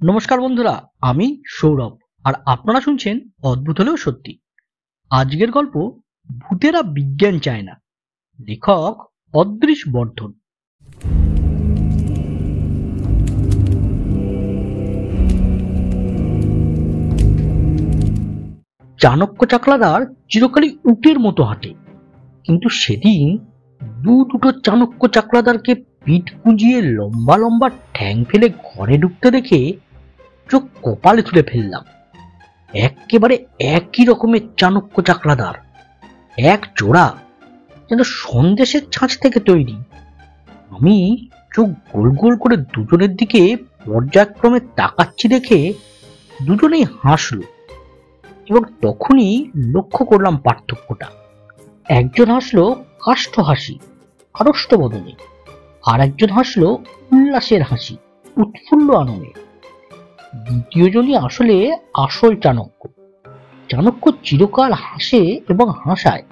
নমস্কার বন্ধুরা, আমি সৌরভ আর আপনারা শুনছেন অদ্ভুত হলেও সত্যি। আজকের গল্প ভূতেরা বিজ্ঞান চায় না। লেখক অদৃশ বর্ধন। চাণক্য চাকলাদার চিরকালই উটের মতো হাঁটে, কিন্তু সেদিন দুটো চাণক্য চাকলাদারকে পিঠ কুঁজিয়ে লম্বা লম্বা ঠ্যাং ফেলে ঘরে ঢুকতে দেখে চোখ কপালে তুলে ফেললাম। একেবারে একই রকমের চাণক্য চাকলাদার, এক জোড়া, যেন সন্দেশের ছাঁচ থেকে তৈরি। আমি চোখ গোল গোল করে দুজনের দিকে পর্যায়ক্রমে তাকাচ্ছি দেখে দুজনেই হাসলো, এবং তখনই লক্ষ্য করলাম পার্থক্যটা। একজন হাসলো কাষ্ঠ হাসি, আড়ষ্ট বদনে, আর একজন হাসলো উল্লাসের হাসি, উৎফুল্ল আনন্দে। দ্বিতীয় জনই আসলে আসল চাণক্য। চাণক্য চিরকাল হাসে এবং হাসায়,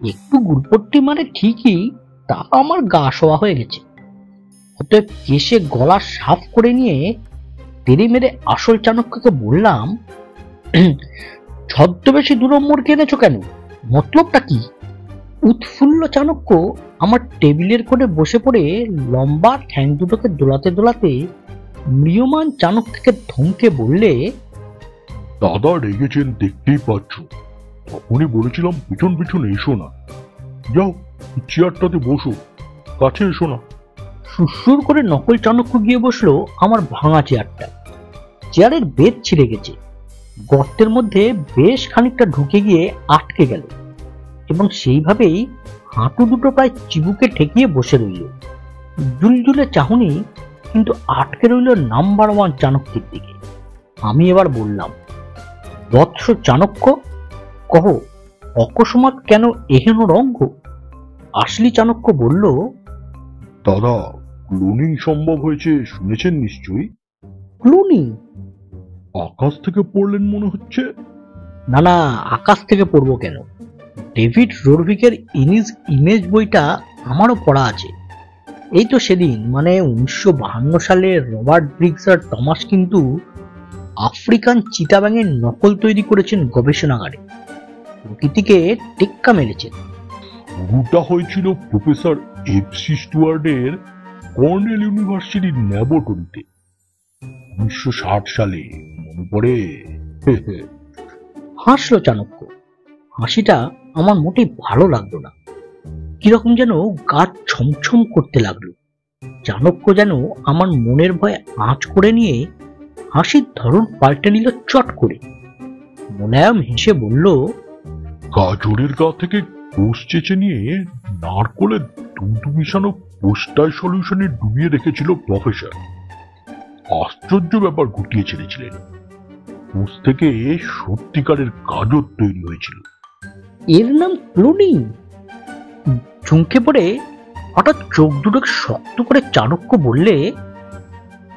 একটু গুলপট্টি মানে ঠিকই, তা আমার গা শোয়া হয়ে গেছে। অতএব কেশে গলা সাফ করে নিয়ে তেড়ে মেরে আসল চাণক্যকে বললাম, ছদ্মবেশী 2 নম্বর কিনেছো কেন? মতলবটা কি? উৎফুল্ল চাণক্য আমার টেবিলের কোণে বসে পড়ে লম্বা ঠ্যাং দুটোকে দোলাতে দোলাতে ম্রিয়মান চাণক্যকে ধমকে বললে, দাদা রেগেছেন দেখতেই পাচ্ছ। তখনই বলেছিলাম পিছন পিছন এসো না। যাও চেয়ারটাতে বসো, কাছে এসো না। সুসুর করে নকল চাণক্য গিয়ে বসলো আমার ভাঙা চেয়ারটা। চেয়ারের বেদ ছিঁড়ে গেছে, গর্তের মধ্যে বেশ খানিকটা ঢুকে গিয়ে আটকে গেল, এবং সেইভাবেই হাঁটু দুটো প্রায় চিবুকে ঠেকিয়ে বসে রইল। জুলজুলে চাহনি কিন্তু আটকে রইল নাম্বার 1 চাণক্যের দিকে। আমি এবার বললাম, বৎস চাণক্য, কহ অকস্মাৎ কেন এহেন রঙ্গ? আসলি চাণক্য বলল, দাদা ক্লোনিং সম্ভব হয়েছে শুনেছেন নিশ্চয়ই। ক্লুনি? আকাশ থেকে পড়লেন মনে হচ্ছে। না না, আকাশ থেকে পড়বো কেন? ডেভিড রোরভিকের ইমেজ বইটা আমারও পড়া আছে। এই তো সেদিন, মানে 1952 সালে রবার্ট ব্রিগস আর টমাস কিন্তু আফ্রিকান চিতাবাঘের নকল তৈরি করেছেন গবেষণাগারে। প্রকৃতিকে টেক্কা মেরেছেন। শুরুটা হয়েছিল প্রফেসর এফসি স্টুয়ার্ডের কর্নেল ইউনিভার্সিটির ল্যাবরেটরিতে 1960 সালে, মনে পড়ে? হাসলো চাণক্য। হাসিটা আমার মোটেই ভালো লাগলো না, কিরকম যেন গা ছমছম করতে লাগলো। চাণক্য যেন আমার মনের ভয়ে আঁচ করে নিয়ে হাসির ধরন পাল্টে নিল চট করে। মোলায়েম হেসে বলল, গাজরের গা থেকে কোষ চেঁচে নিয়ে নারকোলের দুধ মিশানো পোস্টার সলিউশনে ডুবিয়ে রেখেছিল প্রফেসর। আশ্চর্য ব্যাপার ঘটিয়ে ছেড়েছিলেন। কোষ থেকে সত্যিকারের গাজর তৈরি হয়েছিল। এর নাম ক্লোনিং? চমকে পড়ে হঠাৎ চোখ দুটোকে শক্ত করে চাণক্য বললে,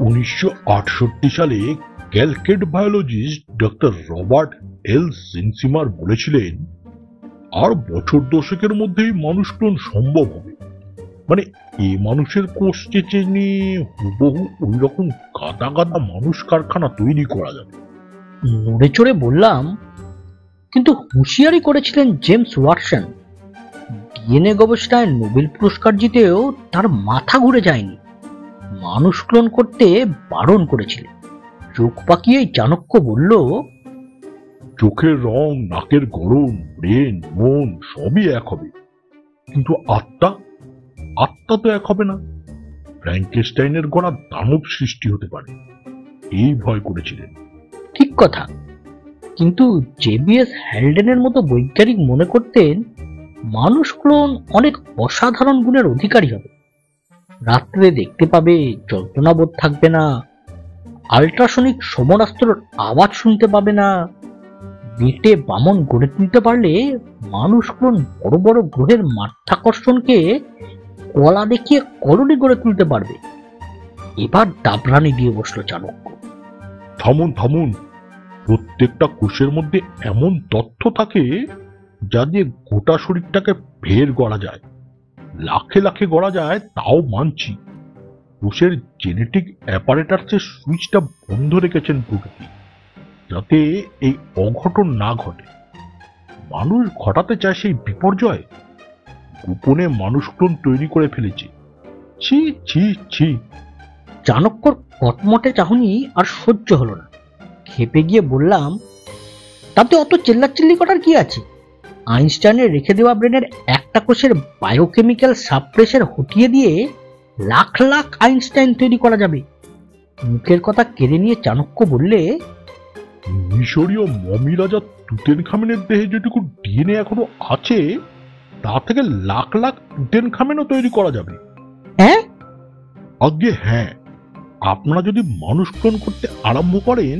1968 সালে ক্যালকেট বায়োলজিস্ট ডক্টর রবার্ট এল সিনসিমার বলেছিলেন, আর বছর দশেকের মধ্যেই মানুষ ক্লোন সম্ভব হবে। মানে এই মানুষের কোষ চেঁচে নিয়ে হুবহু ওই রকম গাদা গাদা মানুষ কারখানা তৈরি করা যাবে। নড়ে চড়ে বললাম, কিন্তু হুঁশিয়ারি করেছিলেন জেমস ওয়াটসন। ডিএনএ গবেষণায় নোবেল পুরস্কার জিতেও তার মাথা ঘুরে যায়নি। মানুষ ক্লোন করতে বারণ করেছিলেন। চোখ পাকিয়েই চাণক্য বলল, চোখের রং, নাকের গড়ন, ব্রেন, মন সবই এক হবে, কিন্তু আত্মা তো এক হবে না। ফ্র্যাঙ্কেনস্টাইনের গড়া দানব সৃষ্টি হতে পারে, এই ভয় করেছিলেন। ঠিক কথা, কিন্তু জেবিএস হ্যালডেনের মতো বৈজ্ঞানিক মনে করতেন মানুষ ক্লোন অনেক অসাধারণ গুণের অধিকারী হবে। রাত্রে দেখতে পাবে, যন্ত্রণাবোধ থাকবে না, আল্ট্রাসনিক সমরাস্ত্রের আওয়াজ শুনতে পাবে না। বেটে বামন গড়ে তুলতে পারলে মানুষ ক্লোন বড় বড় গ্রহের মাধ্যাকর্ষণকে কলা দেখিয়ে কলোনি গড়ে তুলতে পারবে। এবার দাবরানি দিয়ে বসলো চাণক্য। থামুন, প্রত্যেকটা কোষের মধ্যে এমন তথ্য থাকে যা দিয়ে গোটা শরীরটাকে ফের গড়া যায়, লাখে লাখে গড়া যায়, তাও মানছি। কোষের জেনেটিক অ্যাপারেটাসের সুইচটা বন্ধ রেখেছেন প্রকৃতি, যাতে এই অঘটন না ঘটে। মানুষ ঘটাতে চায় সেই বিপর্যয়, গোপনে মানুষ ক্লোন তৈরি করে ফেলেছে। ছি ছি ছি। চাণক্যর কটমটে চাহনি আর সহ্য হলো না। খেপে গিয়ে বললাম, তাতে অত চিল্লাচিল্লি করার কি আছে? আইনস্টাইনের রেখে দেওয়া ব্রেনের একটা কোষের বায়োকেমিক্যাল সাবপ্রেসার হটিয়ে দিয়ে লাখ লাখ আইনস্টাইন তৈরি করা যাবে। মুখের কথা কেড়ে নিয়ে চাণক্য বললে, মিশরীয় মমি রাজা তুতেনখামেনের দেহে যেটুকু ডিএনএ এখনো আছে, তা থেকে লাখ লাখ তুতেনখামেনও তৈরি করা যাবে। হ্যাঁ? আজ্ঞে হ্যাঁ। আপনারা যদি মানুষ ক্লোন করতে আরম্ভ করেন,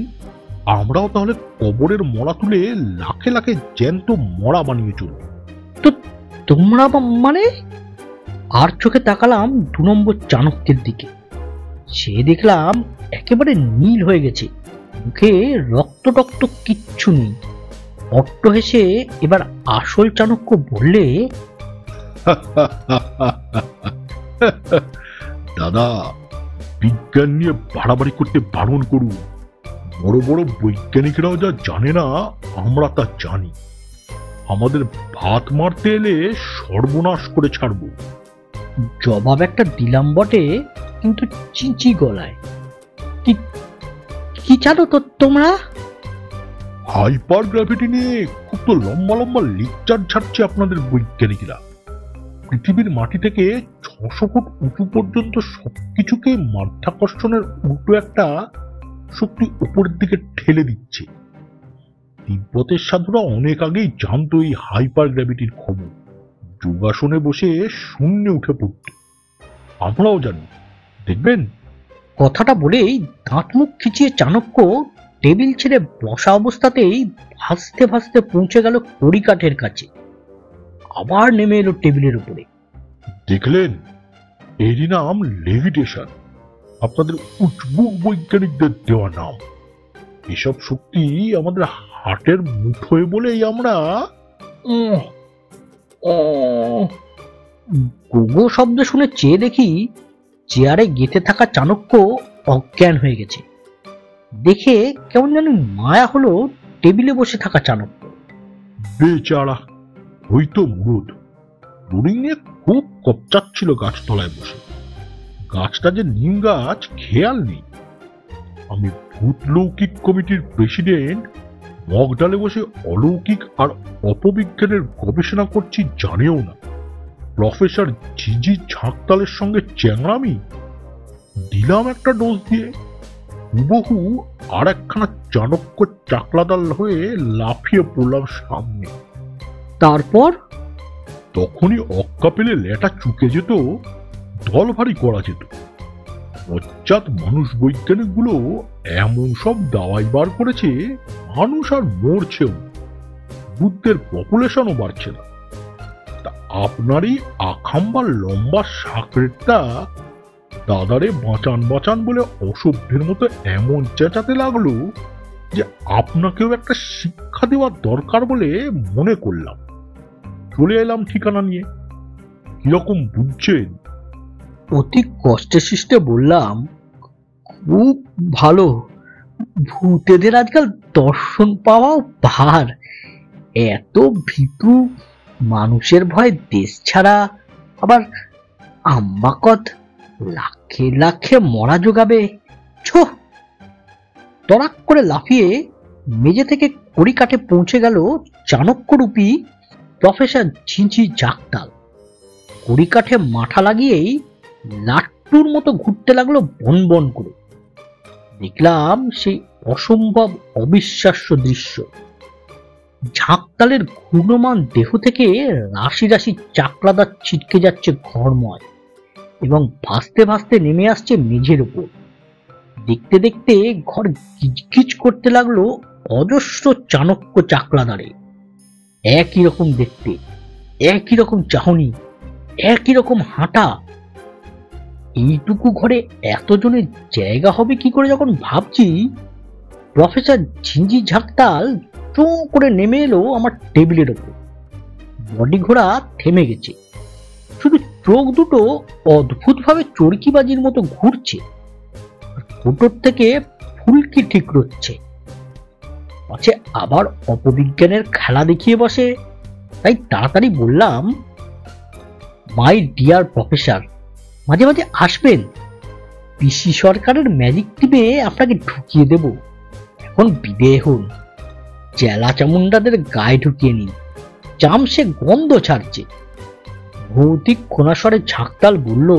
আমরাও তাহলে কবরের মরা তুলে লাখে লাখে জ্যান্ত মরা বানিয়ে চলব। তো তোমরা মানে? আর চোখে তাকালাম 2 নম্বর চাণক্যের দিকে। সে দেখলাম একেবারে নীল হয়ে গেছে, মুখে রক্ত টক্ত কিচ্ছু নেই। অট্ট হেসে এবার আসল চাণক্য বললে, দাদা, বিজ্ঞান নিয়ে বাড়াবাড়ি করতে বারণ করুন। বড় বড় বৈজ্ঞানিকরাও যা জানে না, আমরা তা জানি। আমাদের ভাত মারতে এলে সর্বনাশ করে ছাড়ব। জবাব একটা দিলাম বটে, কিন্তু চিঁচি গলায়। কি চালো তো তোমরা? হাইপার গ্র্যাভিটি নিয়ে খুব তো লম্বা লম্বা লেকচার ছাড়ছে আপনাদের বৈজ্ঞানিকরা। পৃথিবীর মাটি থেকে 600 ফুট উঁচু পর্যন্ত সবকিছুকে মাধ্যাকর্ষণের উল্টো একটা শক্তি উপরের দিকে ঠেলে দিচ্ছে। তিব্বতের সাধুরা অনেক আগেই জানতো এই হাইপার গ্র্যাভিটির খবর। যোগাসনে বসে শূন্যে উঠে পড়ত। আমরাও জানি, দেখবেন। কথাটা বলেই দাঁত মুখ খিচিয়ে চাণক্য টেবিল ছেড়ে বসা অবস্থাতেই ভাসতে ভাসতে পৌঁছে গেল কড়িকাঠের কাছে। আবার নেমে এলো টেবিলের উপরে। দেখলেন, এরই নাম লেভিটেশন, আপনাদের উজবুক বৈজ্ঞানিকদের দেওয়া নাম। এসব শক্তি আমাদের হাটের মুঠোয় বলেই আমরা গোগো শব্দ শুনে চেয়ে দেখি চেয়ারে গেঁথে থাকা চাণক্য অজ্ঞান হয়ে গেছে। দেখে কেমন যেন মায়া হলো টেবিলে বসে থাকা চাণক্য। বেচারা, হয়তো মুরুদ রুড়ি নিয়ে খুব কপচাচ্ছিল গাছতলায় বসে। গাছটা যে নিম গাছ খেয়াল নেই। আমি ভূতলৌকিক কমিটির প্রেসিডেন্ট মগডালে বসে অলৌকিক আর অপবিজ্ঞানের গবেষণা করছি জানেও না। প্রফেসর জিজি ঝাঁকতালের সঙ্গে চ্যাংড়ামি দিলাম একটা ডোজ দিয়ে। হুবহু আর একখানা চাণক্য চাকলাদাল হয়ে লাফিয়ে পড়লাম সামনে। তারপর তখনই অক্কা পেলে লেটা চুকে যেত, দল ভারী করা যেত। পশ্চাৎ মানুষ বৈজ্ঞানিকগুলো এমন সব দাওয়াই বার করেছে, মানুষ আর মরছেও, বুদ্ধের পপুলেশনও বাড়ছে না। তা আপনারই আখাম্বার লম্বা সাকরেটটা দাদারে বাঁচান বাঁচান বলে অসভ্যের মতো এমন চেঁচাতে লাগলো যে আপনাকেও একটা শিক্ষা দেওয়ার দরকার বলে মনে করলাম। চলে এলাম ঠিকানা নিয়ে। কিরকম বুঝছেন? অতি কষ্টে সৃষ্টে বললাম, খুব ভালো। ভূতেদের আজকাল দর্শন পাওয়াও ভার। এত ভীতু মানুষের ভয় দেশ ছাড়া, আবার আম্বাকত লাখে লাখে মরা জোগাবে। ছো! তড়াক করে লাফিয়ে মেঝে থেকে কড়িকাঠে পৌঁছে গেল চাণক্যরূপী প্রফেসর ঝিঁঝি ঝাঁকতাল। কড়িকাঠে মাথা লাগিয়েই লাট্টুর মতো ঘুরতে লাগলো বন বন করে। দেখলাম সেই অসম্ভব অবিশ্বাস্য দৃশ্য। ঝাঁকতালের ঘূর্ণমান দেহ থেকে রাশি রাশি চাকলাদার ছিটকে যাচ্ছে ঘরময় এবং ভাসতে ভাসতে নেমে আসছে মেঝের উপর। দেখতে দেখতে ঘর গিজগিজ করতে লাগলো অজস্র চাণক্য চাকলাদারে। একই রকম দেখতে, একই রকম চাহনি, একই রকম হাঁটা। এইটুকু ঘরে এতজনের জায়গা হবে কি করে যখন ভাবছি, প্রফেসর ঝিঁঝি ঝাঁকতাল চোঁ করে নেমে এলো আমার টেবিলের ওপর। বডি ঘোড়া থেমে গেছে, শুধু চোখ দুটো অদ্ভুতভাবে চরকিবাজির মতো ঘুরছে, আর ফুটোর থেকে ফুলকি ঠিক রচ্ছে। পাছে আবার অপবিজ্ঞানের খেলা দেখিয়ে বসে। তাই তাড়াতাড়ি বললাম, মাই ডিয়ার প্রফেসর, মাঝে মাঝে আসবেন। পিসি সরকারের ম্যাজিক টিমে আপনাকে ঢুকিয়ে দেব। এখন বিদেয় হন, চেলা চামুন্ডাদের গায়ে ঢুকিয়ে নিন, চামচে গন্ধ ছাড়ছে। ভৌতিক খোনাস্বরে ঝাঁকতাল বলল,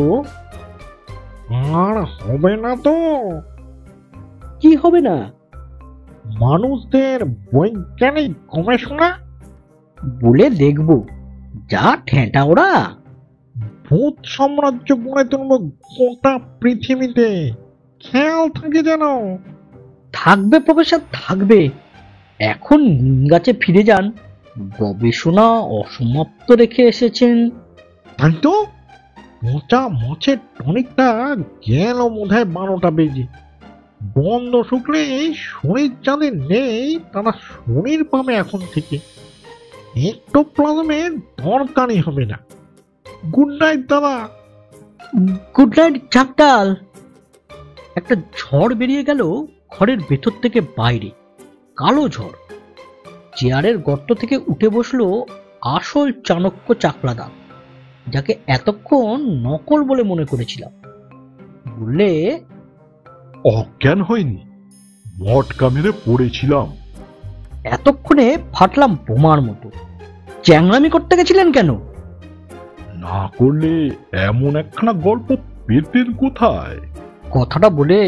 আর হবে না তো? কি হবে না? মানুষদের বৈজ্ঞানিক গবেষণা বলে দেখব, যা ঠেঁটা ওরা। ভূত সাম্রাজ্য গড়ে তুলব গোটা পৃথিবীতে, খেয়াল থাকে যেন। থাকবে প্রফেসর, থাকবে। এখন নিম গাছে ফিরে যান, গবেষণা অসমাপ্ত রেখে এসেছেন। তাই তো, মোচা মাছের টনিকটা গেল বোধহয় 12টা বেজে। বন্ধ শুকলে শরীর যাদের নেই তারা শরীর পাবে এখন থেকে। এক্টোপ্লাজমের দরকারই হবে না। গুড নাইট দাদা। গুড নাইট ঝাঁকতাল। একটা ঝড় বেরিয়ে গেল ঘরের ভেতর থেকে বাইরে, কালো ঝড়। চেয়ারের গর্ত থেকে উঠে বসলো আসল চাণক্য চাকলাদার, যাকে এতক্ষণ নকল বলে মনে করেছিলাম। বললে, অজ্ঞান হয়নি, মটকা মেরে পড়েছিলাম। এতক্ষণে ফাটলাম বোমার মতো। চ্যাংড়ামি করতে গেছিলেন কেন? না করলে এমন একখানা গল্প পেতেন কোথায়? কথাটা বলে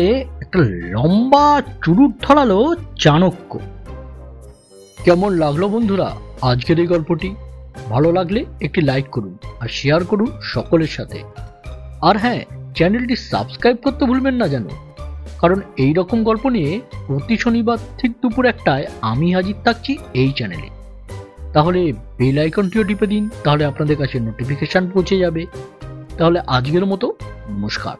একটা লম্বা চুরুট ধরালো চাণক্য। কেমন লাগলো বন্ধুরা আজকের এই গল্পটি? ভালো লাগলে একটি লাইক করুন আর শেয়ার করুন সকলের সাথে। আর হ্যাঁ, চ্যানেলটি সাবস্ক্রাইব করতে ভুলবেন না যেন, কারণ এই রকম গল্প নিয়ে প্রতি শনিবার ঠিক দুপুর 1টায় আমি হাজির থাকছি এই চ্যানেলে। তাহলে বেল আইকনটিও টিপে দিন, তাহলে আপনাদের কাছে নোটিফিকেশন পৌঁছে যাবে। তাহলে আজকের মতো নমস্কার।